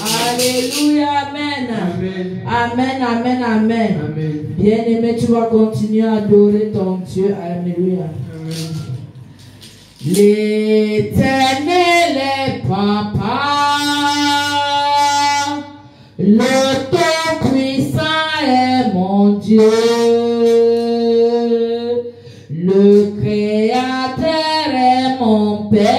Alléluia, amen. Amen, amen, amen. Bien-aimé, tu vas continuer à adorer ton Dieu. Alléluia. L'Éternel est papa, le Tout-Puissant est mon Dieu, le Créateur est mon Père,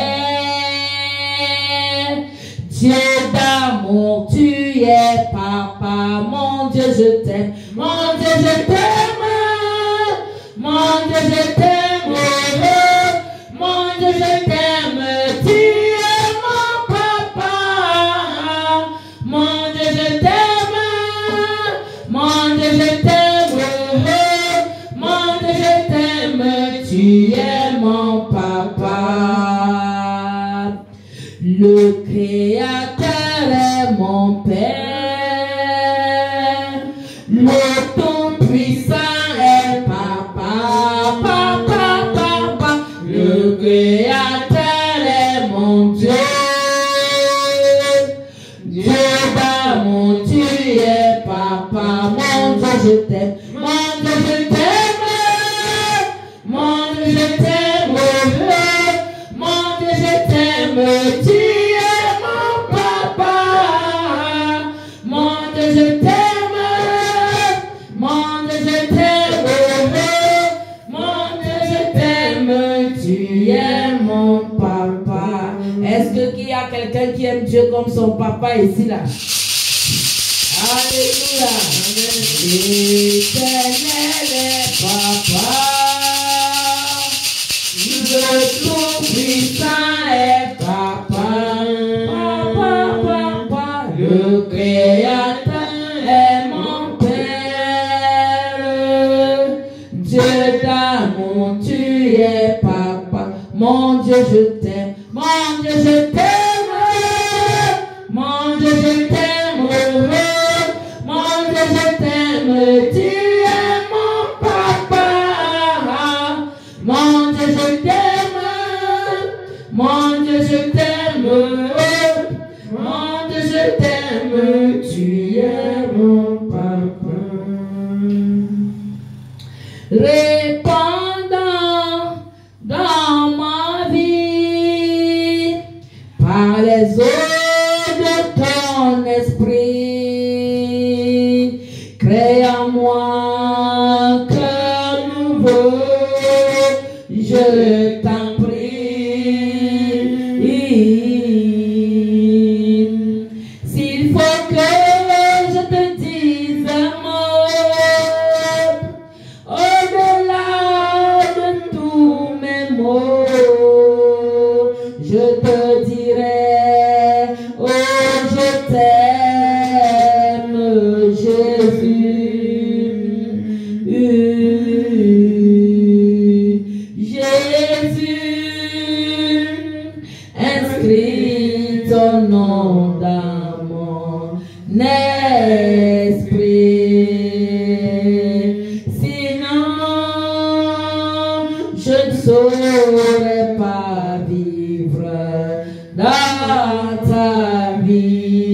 Dieu d'amour, tu es papa, mon Dieu je t'aime, mon Dieu je t'aime, mon Dieu je t'aime, mon Dieu je t'aime, tu es mon papa, mon Dieu je t'aime, mon Dieu je t'aime, mon Dieu je t'aime, tu es mon papa, le Créateur est mon Père, le Tout-Puissant est papa, papa, papa, le Créateur est mon Dieu, Dieu d'amour, tu es papa, mon Dieu je t'aime, mon Dieu je t'aime, mon Dieu je t'aime, mon Dieu je t'aime, tu es mon papa, mon Dieu je t'aime, mon Dieu je t'aime, mon Dieu je t'aime, tu es mon papa. Est-ce qu'il y a quelqu'un qui aime Dieu comme son papa ici là? Alléluia. L'Éternel est papa, le Tout-Puissant est papa, papa, papa, le Créateur est mon Père, Dieu d'amour, tu es papa, mon Dieu je t'aime, mon Dieu je t'aime, mon Dieu je t'aime, mon Dieu je t'aime, tu es mon papa, mon Dieu je t'aime, mon Dieu je t'aime, mon Dieu je t'aime, tu es mon papa. Répandant dans ma vie par les eaux de ton esprit, crée en moi un cœur nouveau, je t'en prie. S'il faut que je te dise un mot, au-delà de tous mes mots, je te dirai, oh je t'aime Jésus, inscris ton nom dans mon esprit, sinon je ne saurais pas vivre dans ta vie.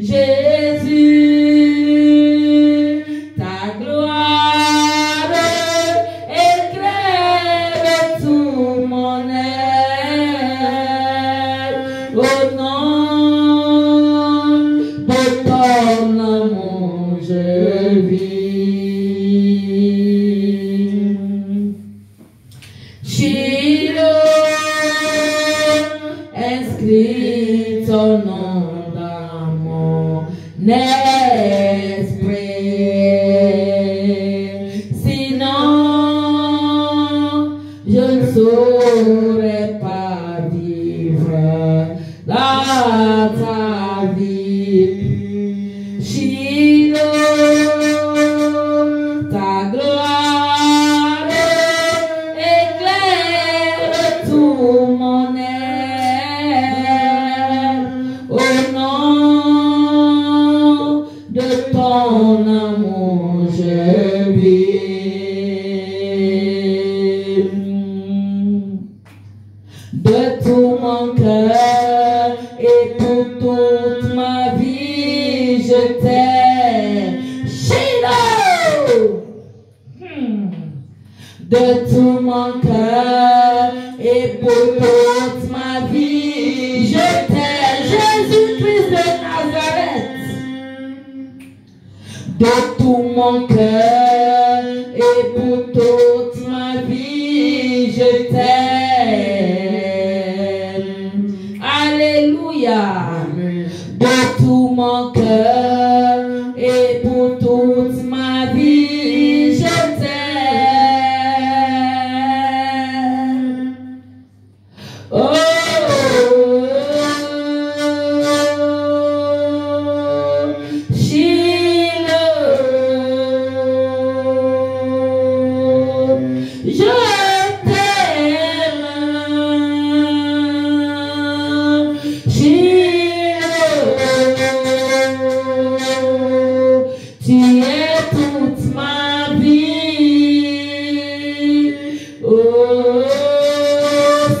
Jésus, je vis. Shiloh, inscrit ton nom dans mon esprit. Sinon, je ne saurais pas vivre dans ta vie. Shiloh, ta gloire éclaire tout mon être. Au nom de ton amour, je vis. De tout mon cœur et pour toute ma vie, je t'aime. Shiloh! De tout mon cœur et pour toute ma vie, je t'aime. Jésus-Christ de Nazareth. De tout mon cœur et pour toute ma vie, je t'aime. Alléluia. De tout mon cœur et pour toute ma vie, je t'aime. Oh, Shiloh, je t'aime. Shiloh, tu es toute ma vie. Oh,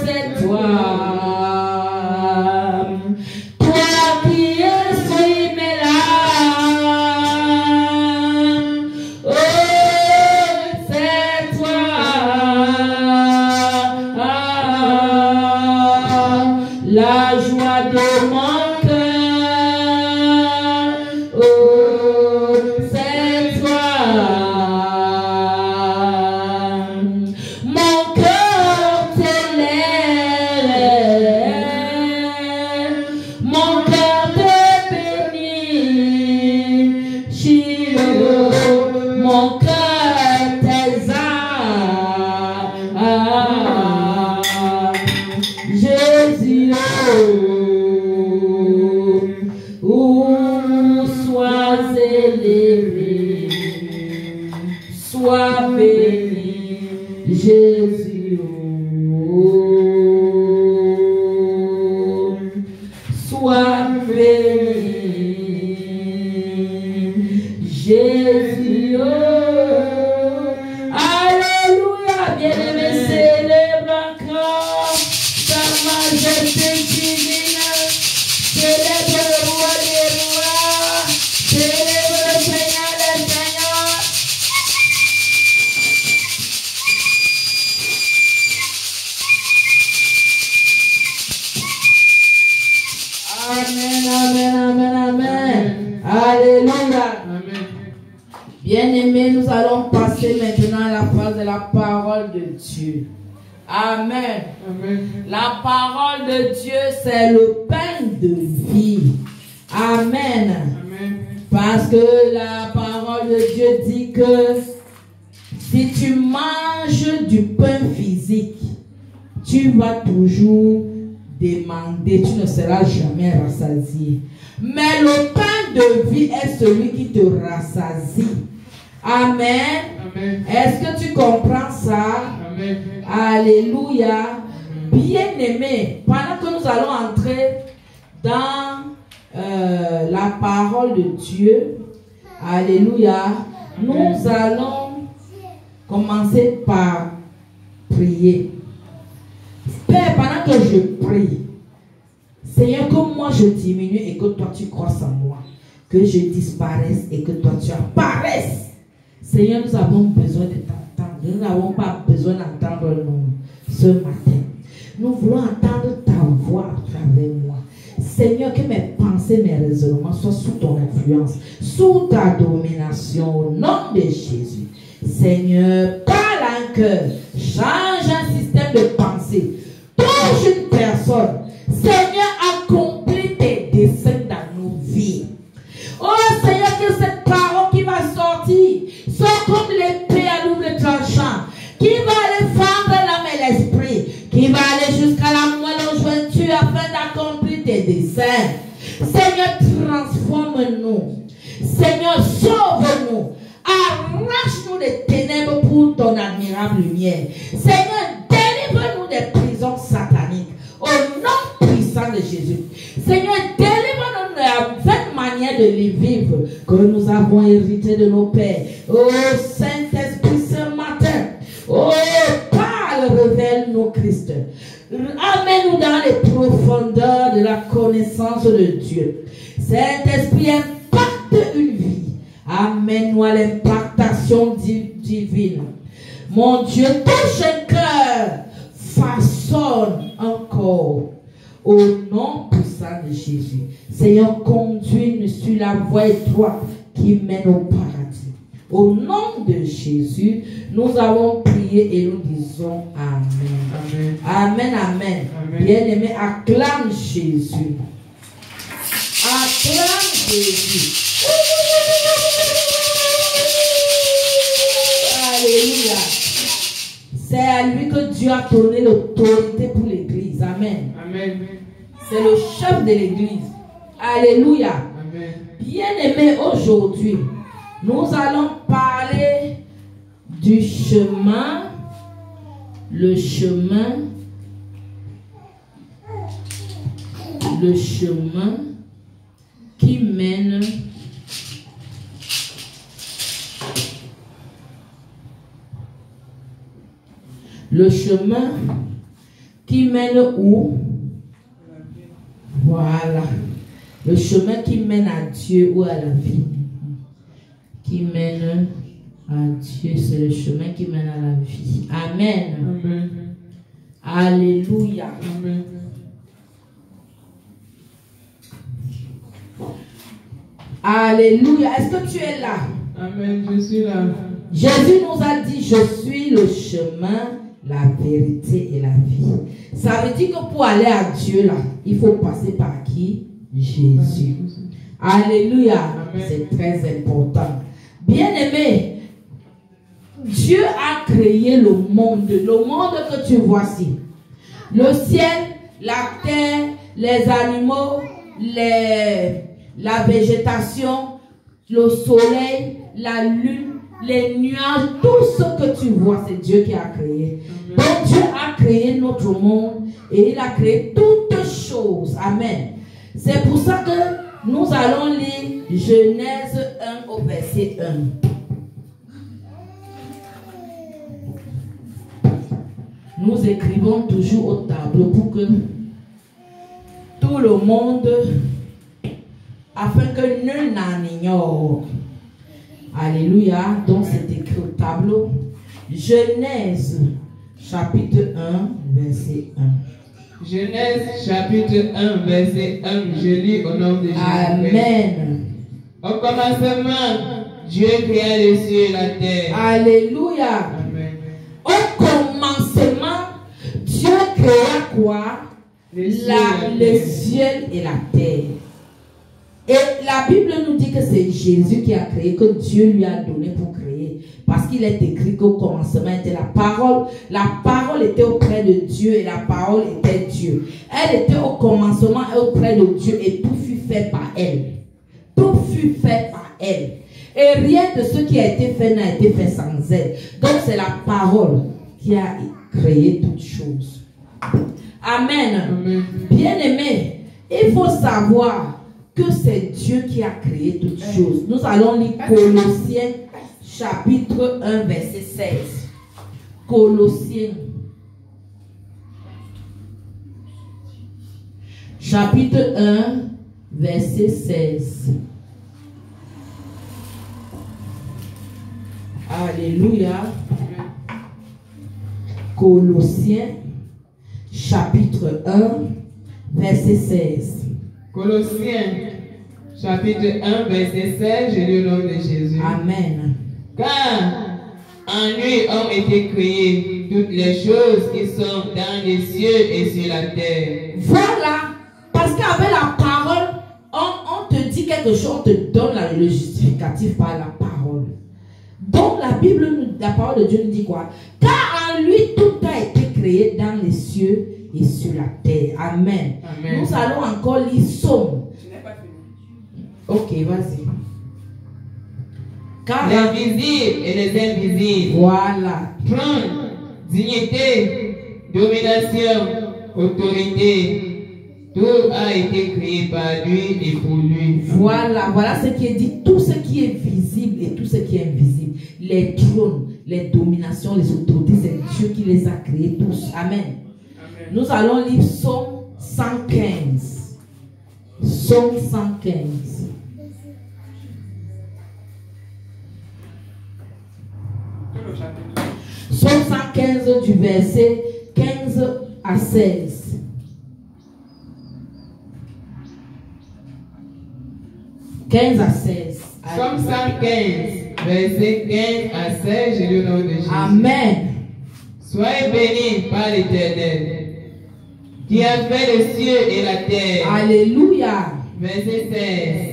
c'est toi. Toi qui essuies mes larmes. Oh, c'est toi. La joie de mon cœur. Oh, c'est toi. Mon cœur t'élève, mon cœur te bénit. Shiloh, mon cœur t'exalte. Jésus, sois élevé, sois béni, Jésus, sois béni, Jésus. Alléluia, bien-aimé, célèbre encore sa majesté divine, célèbre le roi des rois, célèbre le Seigneur des seigneurs. Amen, amen, amen, amen. Alléluia. Bien-aimés, nous allons passer maintenant à la phase de la parole de Dieu. Amen. Amen. La parole de Dieu, c'est le pain de vie. Amen. Amen. Parce que la parole de Dieu dit que si tu manges du pain physique, tu vas toujours demander, tu ne seras jamais rassasié. Mais le pain de vie est celui qui te rassasie. Amen. Amen. Est-ce que tu comprends ça? Amen. Alléluia. Bien-aimé, pendant que nous allons entrer dans la parole de Dieu, alléluia, nous allons commencer par prier. Père, pendant que je prie, Seigneur, que moi je diminue et que toi tu croisses en moi, que je disparaisse et que toi tu apparaisses. Seigneur, nous avons besoin de t'entendre. Nous n'avons pas besoin d'entendre nous ce matin. Nous voulons entendre ta voix à travers moi. Seigneur, que mes pensées pensées, mes raisonnements soient sous ton influence, sous ta domination, au nom de Jésus. Seigneur, parle à un cœur, change un système de pensée, touche une personne. Seigneur, accomplis tes desseins dans nos vies. Oh Seigneur, que cette parole qui va sortir soit comme l'épée à double tranchant, qui va aller fendre l'âme et l'esprit, qui va aller jusqu'à la moelle jointure afin d'accomplir tes desseins. Seigneur, transforme-nous. Seigneur, sauve-nous. Arrache-nous des ténèbres pour ton admirable lumière. Seigneur, délivre-nous des prisons sataniques. Au nom puissant de Jésus. Seigneur, délivre-nous de la vaine manière de vivre que nous avons hérité de nos pères. Oh Saint-Esprit, ce matin. Oh, parle, révèle-nous Christ. Amène-nous dans les profondeurs de la connaissance de Dieu. Saint-Esprit, impacte une vie. Amène-nous à l'impactation divine. Mon Dieu, touche un cœur. Façonne un corps. Au nom puissant de Jésus. Seigneur, conduis-nous sur la voie étroite qui mène au paradis. Au nom de Jésus, nous avons prié et nous disons Amen. Amen, amen. Amen. Bien-aimé, acclame Jésus. Acclame Jésus. Alléluia. C'est à lui que Dieu a donné l'autorité pour l'église. Amen. Amen. C'est le chef de l'église. Alléluia. Amen. Bien-aimé, aujourd'hui, nous allons parler du chemin, le chemin qui mène où? Voilà. Le chemin qui mène à Dieu ou à la vie. Qui mène à Dieu, c'est le chemin qui mène à la vie. Amen. Amen. Alléluia. Amen. Alléluia. Est-ce que tu es là? Amen, je suis là. Jésus nous a dit, je suis le chemin, la vérité et la vie. Ça veut dire que pour aller à Dieu là, il faut passer par qui? Jésus. Alléluia. C'est très important. Bien-aimé, Dieu a créé le monde que tu vois ici. Le ciel, la terre, les animaux, la végétation, le soleil, la lune, les nuages, tout ce que tu vois, c'est Dieu qui a créé. Donc Dieu a créé notre monde et il a créé toutes choses. Amen. C'est pour ça que nous allons lire Genèse 1 au verset 1. Nous écrivons toujours au tableau pour que tout le monde, afin que nul n'en ignore. Alléluia. Donc c'est écrit au tableau. Genèse chapitre 1 verset 1. Genèse chapitre 1 verset 1. Je lis au nom de Jésus. Amen. Au commencement, Dieu créa les cieux et la terre. Alléluia. Amen. Au commencement, Dieu créa quoi? Les cieux et la terre. Et la Bible nous dit que c'est Jésus qui a créé, que Dieu lui a donné pour créer. Parce qu'il est écrit qu'au commencement était la parole. La parole était auprès de Dieu et la parole était Dieu. Elle était au commencement et auprès de Dieu et tout fut fait par elle. Tout fut fait par elle. Et rien de ce qui a été fait n'a été fait sans elle. Donc c'est la parole qui a créé toutes choses. Amen. Amen. Bien-aimé, il faut savoir que c'est Dieu qui a créé toutes choses. Nous allons lire Colossiens chapitre 1 verset 16. Colossiens chapitre 1 verset 16. Alléluia. Colossiens chapitre 1 verset 16. Colossiens chapitre 1, verset 16, je lis au nom de Jésus. Amen. Car en lui ont été créées toutes les choses qui sont dans les cieux et sur la terre. Voilà, parce qu'avec la parole, on te dit quelque chose, on te donne le justificatif par la parole. Donc la Bible, la parole de Dieu nous dit quoi? Car en lui tout a été créé dans les cieux et sur la terre. Amen. Amen. Nous allons encore lire Somme. Ok, vas-y. Car Les visibles et les invisibles. voilà. Trône, dignité, domination, autorité. Tout a été créé par lui et pour lui. Voilà, voilà ce qui est dit. Tout ce qui est visible et tout ce qui est invisible. Les trônes, les dominations, les autorités, c'est Dieu qui les a créés tous. Amen. Amen. Nous allons lire Psaume 115. Psaume 115. Psaume 115 du verset 15 à 16. À 16. Psaume 115, verset 15 à 16, je lis au nom de Jésus. Amen. Soyez bénis par l'Éternel, qui a fait les cieux et la terre. Alléluia. Verset 16.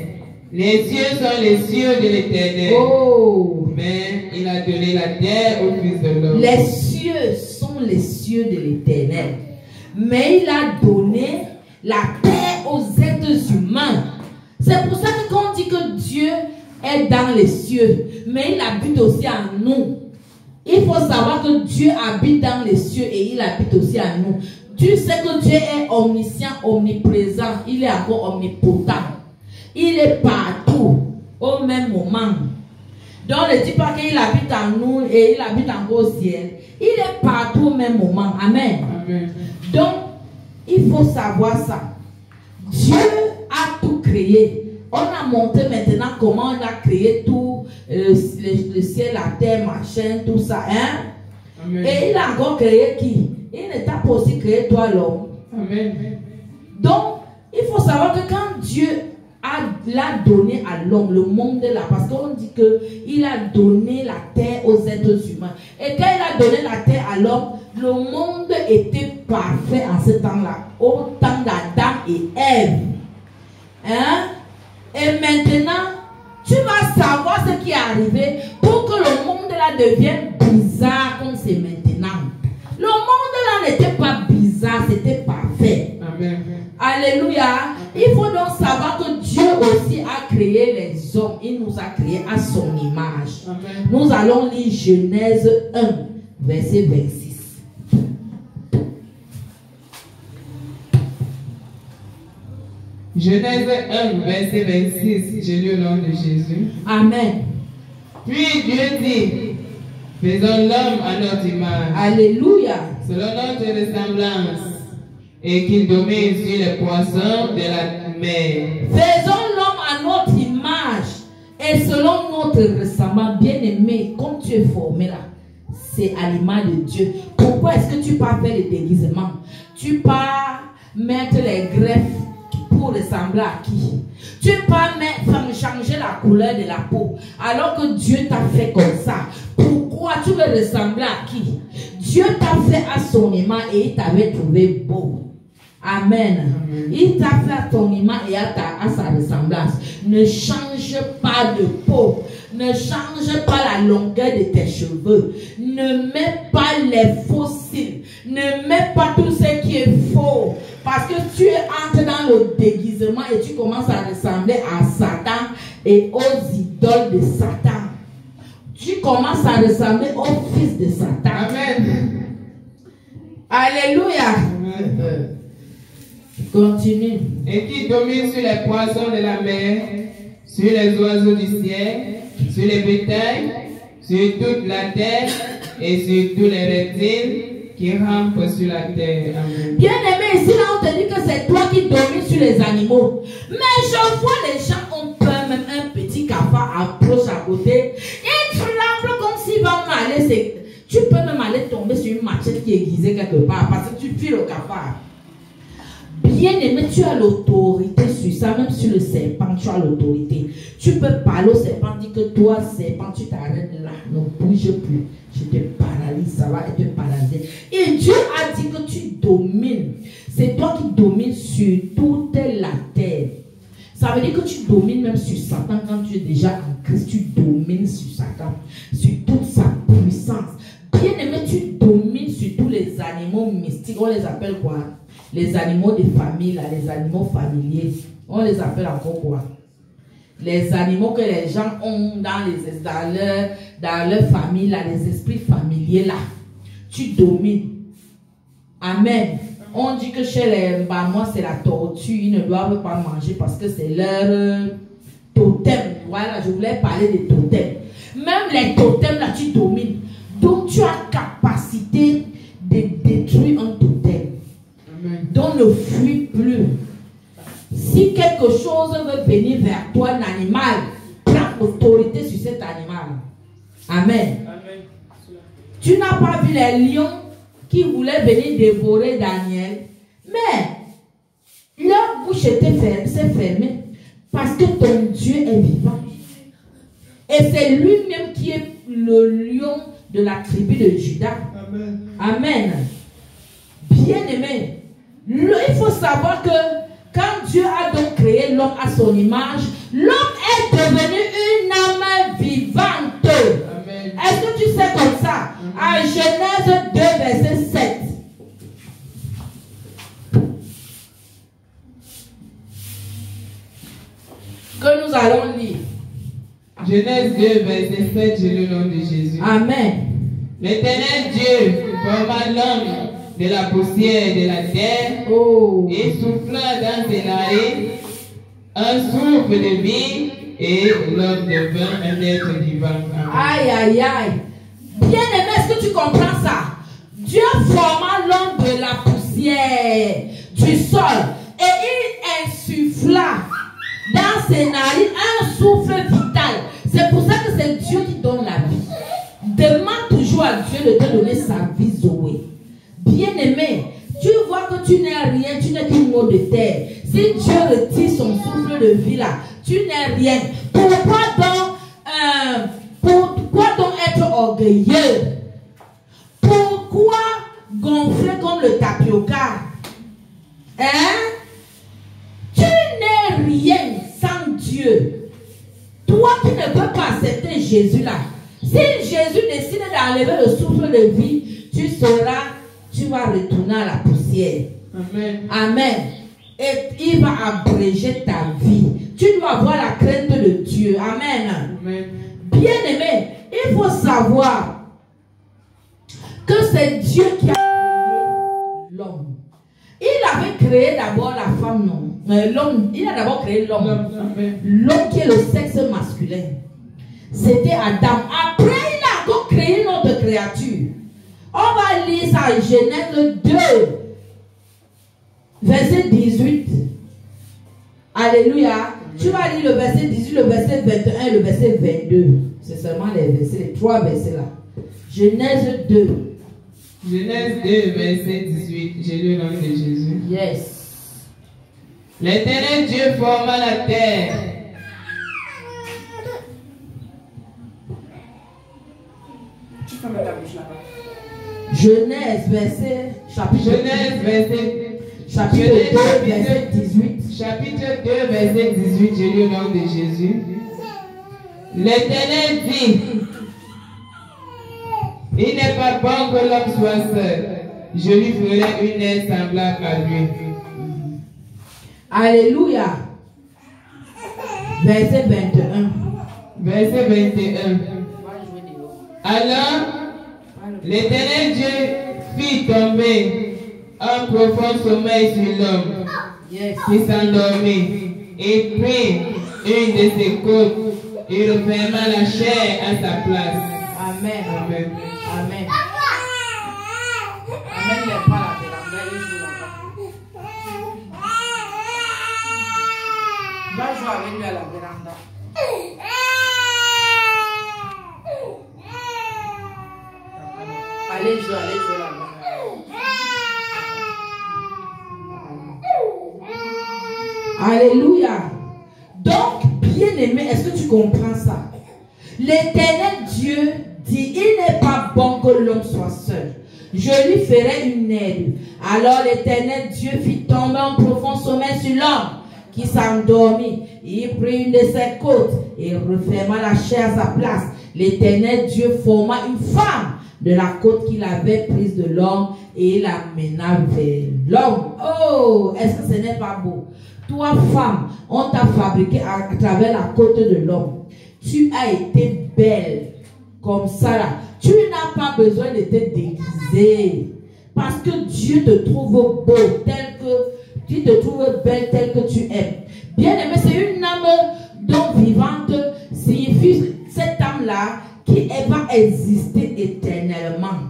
Les cieux sont les cieux de l'Éternel. Oh. Mais il a donné la terre au Fils de l'homme. Les cieux sont les cieux de l'Éternel. Mais il a donné la terre aux êtres humains. C'est pour ça que quand on dit que Dieu est dans les cieux, mais il habite aussi en nous. Il faut savoir que Dieu habite dans les cieux et il habite aussi en nous. Tu sais que Dieu est omniscient, omniprésent. Il est encore omnipotent. Il est partout au même moment. Donc ne dis pas qu'il habite en nous et il habite encore au ciel. Il est partout au même moment. Amen. Amen. Donc, il faut savoir ça. Dieu a tout créé. On a montré maintenant comment on a créé tout, le ciel, la terre, machin, tout ça. Hein? Amen. Et il a encore créé qui? Il ne t'a pas aussi créé toi l'homme. Amen. Donc, il faut savoir que quand Dieu l'a donné à l'homme, le monde là, parce qu'on dit qu'il a donné la terre aux êtres humains. Et quand il a donné la terre à l'homme, le monde était parfait en ce temps-là, au temps d'Adam et Ève. Hein? Et maintenant, tu vas savoir ce qui est arrivé pour que le monde là devienne bizarre comme c'est maintenant. Le monde là n'était pas bizarre, c'était parfait. Amen. Alléluia. Il faut donc savoir que Dieu aussi a créé les hommes. Il nous a créés à son image. Amen. Nous allons lire Genèse 1, verset 26. Genèse 1, verset 26, je lis au nom de Jésus. Amen. Puis Dieu dit, faisons l'homme à notre image, Alléluia. selon notre ressemblance, et qu'il domine sur les poissons de la mer. Faisons l'homme à notre image et selon notre ressemblance. Bien-aimé, comme tu es formé là, c'est à l'image de Dieu. Pourquoi est-ce que tu pars faire le déguisement? Tu pars mettre les greffes pour ressembler à qui? Tu pars changer la couleur de la peau alors que Dieu t'a fait comme ça. Pourquoi tu veux ressembler à qui? Dieu t'a fait à son image et il t'avait trouvé beau. Amen. Il t'a fait à ton image et à sa ressemblance. Ne change pas de peau. Ne change pas la longueur de tes cheveux. Ne mets pas les faux cils. Ne mets pas tout ce qui est faux. Parce que tu entres dans le déguisement et tu commences à ressembler à Satan et aux idoles de Satan. Tu commences à ressembler au fils de Satan. Amen. Alléluia. Amen. Continue. Et qui domine sur les poissons de la mer, sur les oiseaux du ciel, sur les bétails, sur toute la terre et sur tous les reptiles qui rampent sur la terre. Amen. Bien aimé, ici là on te dit que c'est toi qui domines sur les animaux. Mais je vois les gens ont peur, même un petit cafard approche à côté. Il tremble comme s'il va m'aller. Tu peux même aller tomber sur une machette qui est aiguisée quelque part parce que tu fuis le cafard. Bien aimé, tu as l'autorité sur ça, même sur le serpent, tu as l'autorité. Tu peux parler au serpent, dire que toi, serpent, tu t'arrêtes là, ne bouge plus. Je te paralyse, ça va être paralysé. Et Dieu a dit que tu domines. C'est toi qui domines sur toute la terre. Ça veut dire que tu domines même sur Satan quand tu es déjà en Christ. Tu domines sur Satan, sur toute sa puissance. Bien aimé, tu domines sur tous les animaux mystiques. On les appelle quoi? Les animaux de famille, là, les animaux familiers. On les appelle encore quoi? Les animaux que les gens ont dans leur famille, là, les esprits familiers, là. Tu domines. Amen. On dit que chez les Mbamouas, c'est la tortue. Ils ne doivent pas manger parce que c'est leur totem. Voilà, je voulais parler des totems. Même les totems, là, tu domines. Donc, tu as capacité de détruire un totem. Amen. Donc, ne fuis plus. Si quelque chose veut venir vers toi, un animal, prends autorité sur cet animal. Amen. Amen. Tu n'as pas vu les lions qui voulaient venir dévorer Daniel, mais leur bouche était fermée parce que ton Dieu est vivant. Et c'est lui-même qui est le lion de la tribu de Juda. Amen. Amen. Bien aimé, il faut savoir que quand Dieu a donc créé l'homme à son image, l'homme est devenu une âme vivante. Amen. Est-ce que tu sais comme ça? À Genèse 2, verset 7. Que nous allons lire. Genèse 2, verset 7, j'ai le nom de Jésus. Amen. L'Éternel Dieu forma l'homme de la poussière de la terre et souffla dans ses narines un souffle de vie et l'homme devint un être vivant. Aïe, aïe, aïe. Bien aimé, est-ce que tu comprends ça? Dieu forma l'homme de la poussière du sol et il insuffla dans ses narines un souffle vital. C'est pour ça que c'est Dieu qui donne la vie. Demande toujours à Dieu de te donner sa vie, Zoé. Bien aimé, tu vois que tu n'es rien, tu n'es qu'une mot de terre. Si Dieu retire son souffle de vie là, tu n'es rien. Pourquoi donc être orgueilleux? Pourquoi gonfler comme le tapioca? Hein? Tu n'es rien sans Dieu. Toi qui ne peux pas accepter Jésus là, si Jésus décide d'enlever le souffle de vie, tu vas retourner à la poussière. Amen. Amen. Et il va abréger ta vie. Tu dois avoir la crainte de Dieu. Amen. Amen. Bien aimé, il faut savoir que c'est Dieu qui a créé l'homme. Il avait créé d'abord la femme, non. L'homme, il a d'abord créé l'homme. L'homme qui est le sexe masculin. C'était Adam. Après, il a encore créé une autre créature. On va lire ça en Genèse 2, verset 18. Alléluia. Tu vas lire le verset 18, le verset 21 et le verset 22. C'est seulement les trois versets là. Genèse 2. Genèse 2, verset 18. J'ai lu le nom de Jésus. Yes. L'Éternel Dieu forma la terre. Tu peux mettre ta bouche là-bas. Genèse, chapitre 2, verset 18. Chapitre 2, verset 18, j'ai lu le nom de Jésus. L'Éternel dit, il n'est pas bon que l'homme soit seul. Je lui ferai une aide semblable à lui. Alléluia. Verset 21. Verset 21. Alors, l'Éternel Dieu fit tomber un profond sommeil sur l'homme qui s'endormit et prit une de ses côtes et referma la chair à sa place. Amen. Amen. Amen. Amen. Il n'est pas la véranda, il joue là-bas. Va jouer avec lui à la véranda. Allez jouer là-bas. Alléluia. Donc, bien-aimé, est-ce que tu comprends ça? L'Éternel Dieu dit, il n'est pas bon que l'homme soit seul. Je lui ferai une aide. Alors l'Éternel Dieu fit tomber un profond sommeil sur l'homme qui s'endormit. Il prit une de ses côtes et referma la chair à sa place. L'Éternel Dieu forma une femme de la côte qu'il avait prise de l'homme et l'amena vers l'homme. Oh, est-ce que ce n'est pas beau? Toi, femme, on t'a fabriqué à travers la côte de l'homme. Tu as été belle comme ça là. Tu n'as pas besoin de te déguiser. Parce que Dieu te trouve beau tel que tu te trouves belle tel que tu es. Bien aimé, c'est une âme donc vivante, signifie cette âme-là qui va exister éternellement.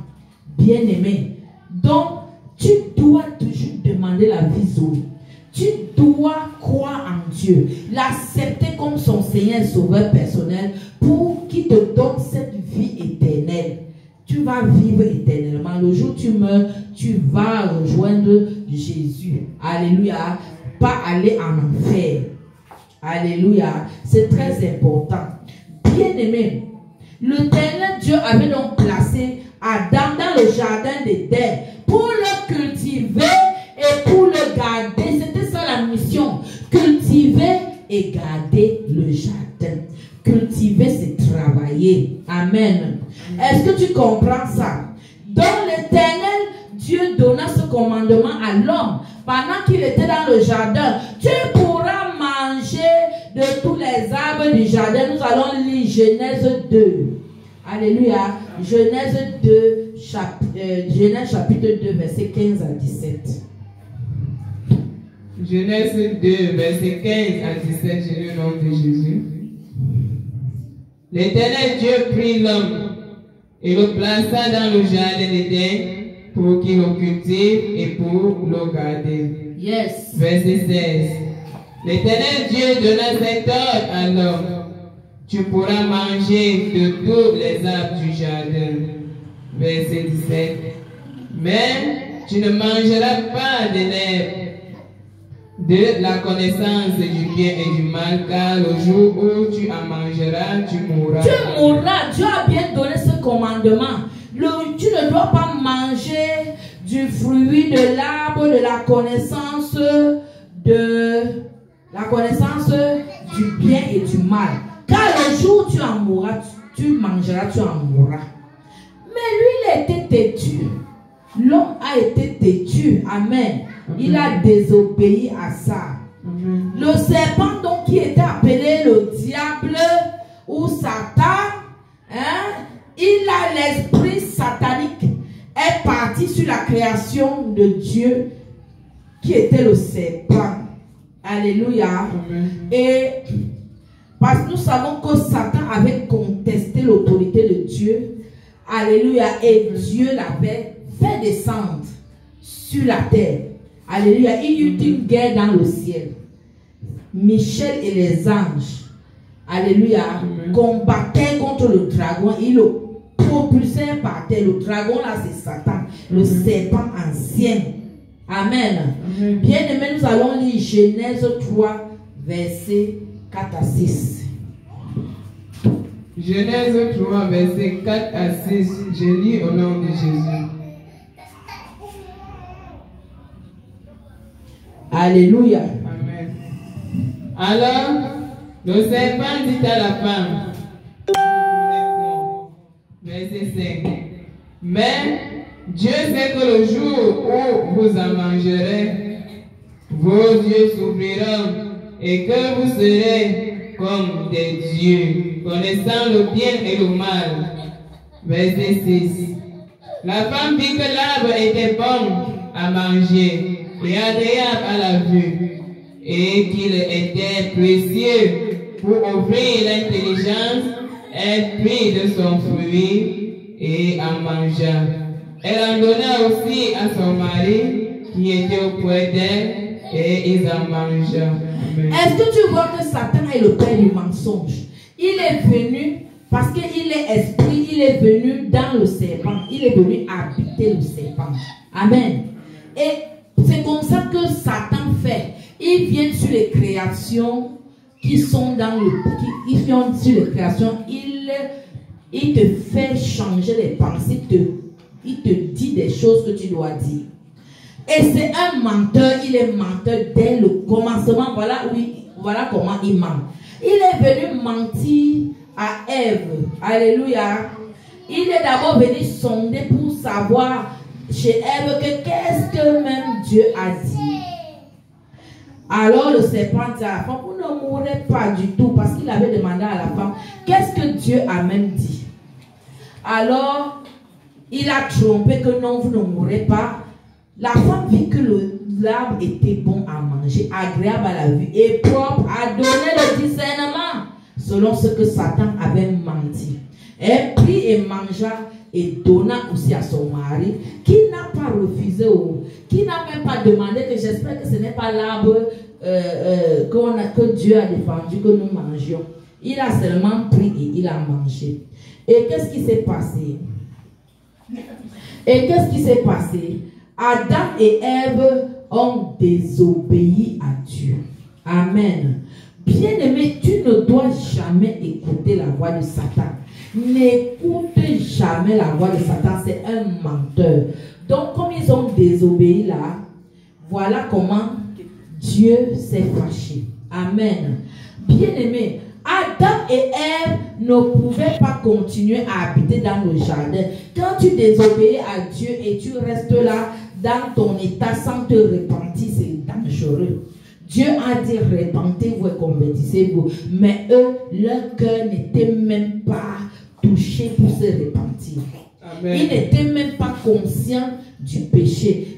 Bien aimé. Donc, tu dois toujours demander la vie. Tu dois croire en Dieu, l'accepter comme son Seigneur et Sauveur personnel pour qu'il te donne cette vie éternelle. Tu vas vivre éternellement. Le jour où tu meurs, tu vas rejoindre Jésus. Alléluia. Pas aller en enfer. Alléluia. C'est très important. Bien aimé, l'Éternel Dieu avait donc placé Adam dans le jardin d'Éden pour le cultiver et pour le garder. C'était ça la mission. Cultiver et garder le jardin. Cultiver, c'est travailler. Amen. Est-ce que tu comprends ça? Donc l'Éternel Dieu donna ce commandement à l'homme pendant qu'il était dans le jardin. Tu pourras manger de tous les arbres du jardin. Nous allons lire Genèse 2. Alléluia. Genèse 2, Genèse chapitre 2, verset 15 à 17. Genèse 2, verset 15 à 17, j'ai lu le nom de Jésus. L'Éternel Dieu prit l'homme et le plaça dans le jardin d'Éden pour qu'il le cultive et pour le garder. Yes. Verset 16. L'Éternel Dieu donna cet ordre à l'homme. Tu pourras manger de tous les arbres du jardin. Verset 17. Mais tu ne mangeras pas de l'herbe de la connaissance du bien et du mal, car le jour où tu en mangeras, tu mourras. Tu mourras. Dieu a bien donné ce commandement. Tu ne dois pas manger du fruit de l'arbre de la connaissance du bien et du mal. Car le jour où tu en mourras, tu mangeras, tu en mourras. Mais lui, il a été têtu. L'homme a été têtu. Amen. Il a désobéi à ça. Le serpent donc qui était appelé le diable ou Satan, hein, il a l'esprit satanique, est parti sur la création de Dieu qui était le serpent. Alléluia. Et parce que nous savons que Satan avait contesté l'autorité de Dieu. Alléluia. Et Dieu l'avait fait descendre sur la terre. Alléluia. Il y eut une guerre dans le ciel. Michel et les anges, alléluia, combattaient contre le dragon. Ils le propulsaient par terre. Le dragon là, c'est Satan, le serpent ancien. Amen. Bien aimé, nous allons lire Genèse 3, versets 4 à 6. Genèse 3, versets 4 à 6. Je lis au nom de Jésus. Alléluia. Amen. Alors, le serpent dit à la femme, verset 5, mais Dieu sait que le jour où vous en mangerez, vos yeux s'ouvriront et que vous serez comme des dieux, connaissant le bien et le mal. Verset 6. La femme vit que l'arbre était bon à manger et agréable à la vue, et qu'il était précieux pour offrir l'intelligence. Elle prit de son fruit et en mangea. Elle en donna aussi à son mari qui était auprès d'elle, et ils en mangea. Est-ce que tu vois que Satan est le père du mensonge? Il est venu parce qu'il est esprit, il est venu dans le serpent, il est venu habiter le serpent. Amen. Et c'est comme ça que Satan fait. ils viennent sur les créations qui sont dans le... Ils viennent sur les créations, il te fait changer les pensées, il te dit des choses que tu dois dire. Et c'est un menteur, il est menteur dès le commencement. Voilà comment il ment. Il est venu mentir à Ève. Alléluia. Il est d'abord venu sonder pour savoir chez Ève que qu'est-ce que même Dieu a dit. Alors le serpent dit à la femme, vous ne mourrez pas du tout, parce qu'il avait demandé à la femme, qu'est-ce que Dieu a même dit. Alors, il a trompé que non, vous ne mourrez pas. La femme vit que l'arbre était bon à manger, agréable à la vue et propre à donner le discernement, selon ce que Satan avait menti. Elle prit et mangea et donna aussi à son mari, qui n'a pas refusé, qui n'a même pas demandé, que j'espère que ce n'est pas l'arbre que Dieu a défendu que nous mangions. Il a seulement pris et il a mangé. Et qu'est-ce qui s'est passé? Adam et Ève ont désobéi à Dieu. Amen. Bien-aimé, tu ne dois jamais écouter la voix de Satan. N'écoute jamais la voix de Satan, c'est un menteur. Donc, comme ils ont désobéi là, voilà comment Dieu s'est fâché. Amen. Bien-aimé, Adam et Ève ne pouvaient pas continuer à habiter dans le jardin. Quand tu désobéis à Dieu et tu restes là dans ton état sans te repentir, c'est dangereux. Dieu a dit repentez-vous et convertissez-vous. Mais eux, leur cœur n'était même pas touché pour se repentir. Amen. Ils n'étaient même pas conscients du péché.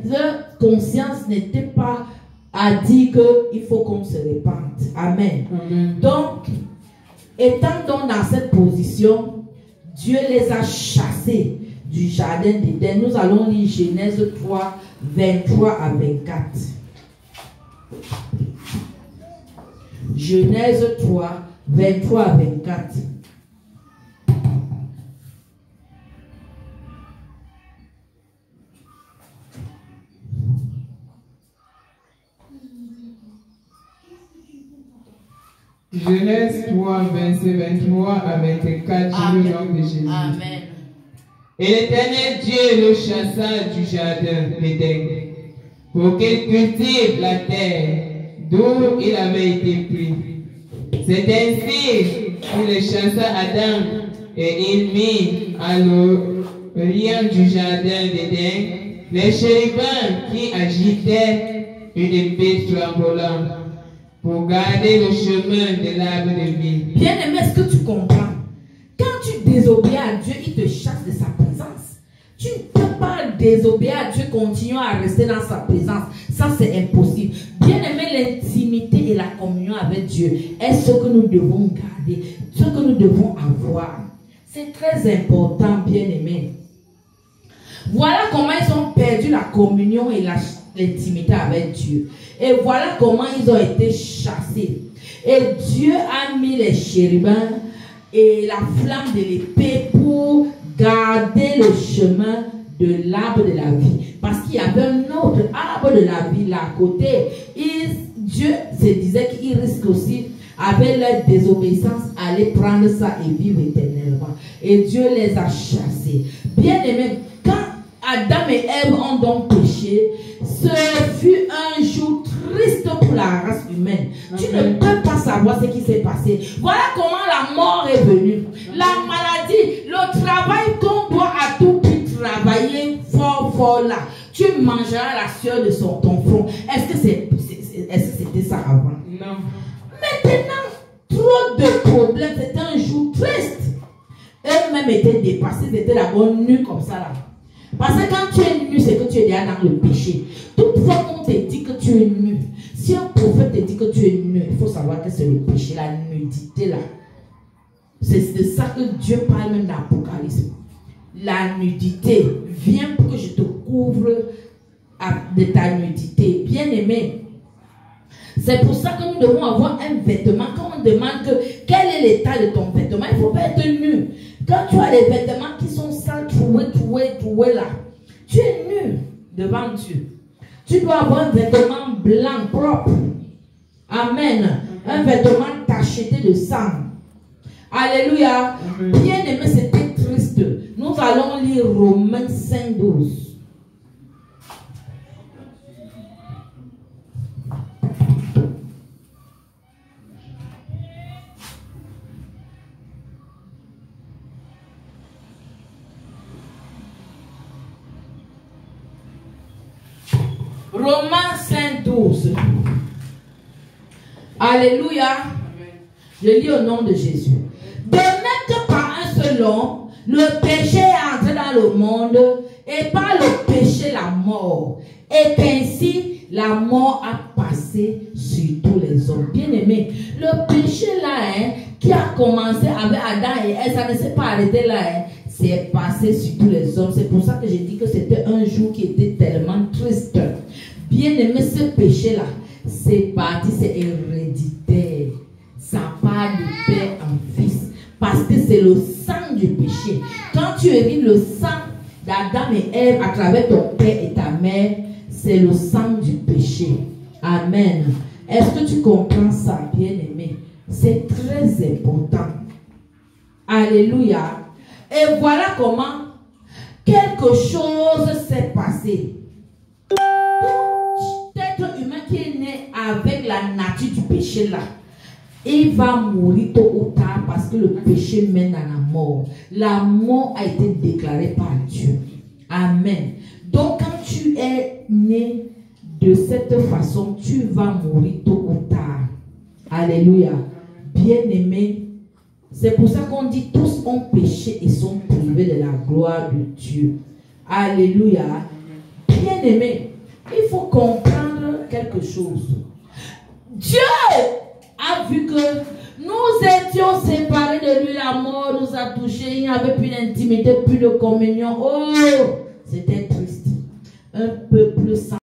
Leur conscience n'était pas à dire qu'il faut qu'on se repente. Amen. Amen. Donc, étant donc dans cette position, Dieu les a chassés du jardin d'Éden. Nous allons lire Genèse 3, 23 à 24. Genèse 3, 23 à 24. Genèse 3, verset 23 à 24, je le nom de Jésus. Amen. Et l'Éternel Dieu le chassa du jardin d'Éden pour qu'il cultive la terre d'où il avait été pris. C'est ainsi qu'il chassa Adam et il mit à l'orient du jardin d'Éden les chérubins qui agitaient une épée flamboyante pour garder le chemin de l'arbre de vie. Bien aimé, est-ce que tu comprends? Quand tu désobéis à Dieu, il te chasse de sa présence. Tu ne peux pas désobéir à Dieu, continuer à rester dans sa présence. Ça, c'est impossible. Bien aimé, l'intimité et la communion avec Dieu est ce que nous devons garder, ce que nous devons avoir. C'est très important, bien aimé. Voilà comment ils ont perdu la communion et l'intimité avec Dieu. Et voilà comment ils ont été chassés. Et Dieu a mis les chérubins et la flamme de l'épée pour garder le chemin de l'arbre de la vie. Parce qu'il y avait un autre arbre de la vie là à côté. Dieu se disait qu'il risque aussi, avec leur désobéissance, aller prendre ça et vivre éternellement. Et Dieu les a chassés. Bien aimés, quand Adam et Ève ont donc péché, ce fut un jour triste pour la race humaine. Tu ne peux pas savoir ce qui s'est passé. Voilà comment la mort est venue. La maladie, le travail qu'on doit à tout prix travailler fort là. Tu mangeras la sueur de ton front. Est-ce que c'était ça avant? Non. Maintenant, trop de problèmes. C'était un jour triste. Eux-mêmes étaient dépassés. C'était d'abord nus comme ça là. Parce que quand tu es nu, c'est que tu es déjà dans le péché. Toutefois qu'on te dit que tu es nu, si un prophète te dit que tu es nu, il faut savoir que c'est le péché, la nudité là. C'est de ça que Dieu parle même dans l'Apocalypse. La nudité, viens pour que je te couvre de ta nudité. Bien aimé. C'est pour ça que nous devons avoir un vêtement. Quand on demande quel est l'état de ton vêtement, il ne faut pas être nu. Quand tu as des vêtements qui sont sales, troués là, tu es nu devant Dieu. Tu dois avoir un vêtement blanc, propre. Amen. Un vêtement tacheté de sang. Alléluia. Bien aimé, c'était triste. Nous allons lire Romains 5, 12. Romains 5, 12. Alléluia. Je lis au nom de Jésus. De même que par un seul homme, le péché est entré dans le monde, et par le péché la mort. Et qu'ainsi la mort a passé sur tous les hommes. Bien aimé, le péché là, qui a commencé avec Adam et Ève, ça ne s'est pas arrêté là, c'est passé sur tous les hommes. C'est pour ça que j'ai dit que c'était un jour qui était tellement triste. Bien aimé, ce péché là, c'est parti, c'est héréditaire. Ça part du père en fils. Parce que c'est le sang du péché. Quand tu hérites le sang d'Adam et Ève à travers ton père et ta mère, c'est le sang du péché. Amen. Est-ce que tu comprends ça, bien-aimé? C'est très important. Alléluia. Et voilà comment quelque chose s'est passé. Tout être humain qui est né avec la nature du péché là, il va mourir tôt ou tard parce que le péché mène à la mort. La mort a été déclarée par Dieu. Amen. Donc quand tu es né de cette façon, tu vas mourir tôt ou tard. Alléluia. Bien-aimé, c'est pour ça qu'on dit tous ont péché et sont privés de la gloire de Dieu. Alléluia. Bien-aimé, il faut comprendre quelque chose. Dieu a vu que nous étions séparés de lui, la mort nous a touchés, il n'y avait plus d'intimité, plus de communion. Oh, c'était triste. Un peuple